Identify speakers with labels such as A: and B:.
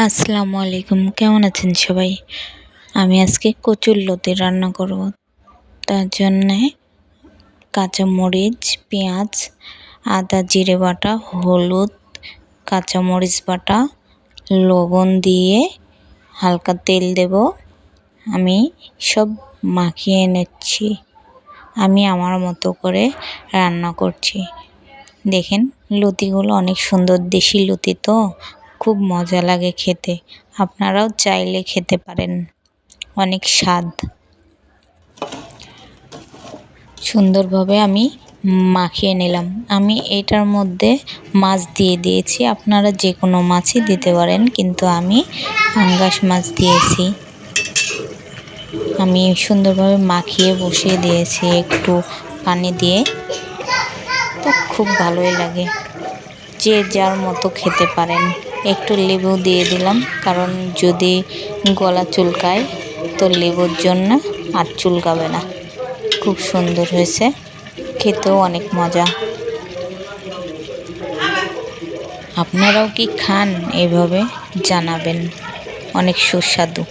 A: আসসালামু আলাইকুম, কেমন আছেন সবাই? আমি আজকে কচুরলতি রান্না করব। তার জন্যে কাঁচামরিচ, পেঁয়াজ, আদা জিরে বাটা, হলুদ, কাঁচামরিচ বাটা, লবণ দিয়ে হালকা তেল দেব। আমি সব মাখিয়ে নিচ্ছি। আমি আমার মতো করে রান্না করছি। দেখেন লতিগুলো অনেক সুন্দর, দেশি লতি তো খুব মজা লাগে খেতে। আপনারাও চাইলে খেতে পারেন, অনেক স্বাদ। সুন্দরভাবে আমি মাখিয়ে নিলাম। আমি এটার মধ্যে মাছ দিয়ে দিয়েছি, আপনারা যে কোনো মাছই দিতে পারেন, কিন্তু আমি পাঙ্গাস মাছ দিয়েছি। আমি সুন্দরভাবে মাখিয়ে বসিয়ে দিয়েছি একটু পানি দিয়ে। তো খুব ভালোই লাগে, যে যার মতো খেতে পারেন। একটু লেবু দিয়ে দিলাম, কারণ যদি গলা চুলকায় তো লেবুর জন্য আর চুলকাবে না। খুব সুন্দর হয়েছে, খেতেও অনেক মজা। আপনারাও কি খান এভাবে? জানাবেন, অনেক সুস্বাদু।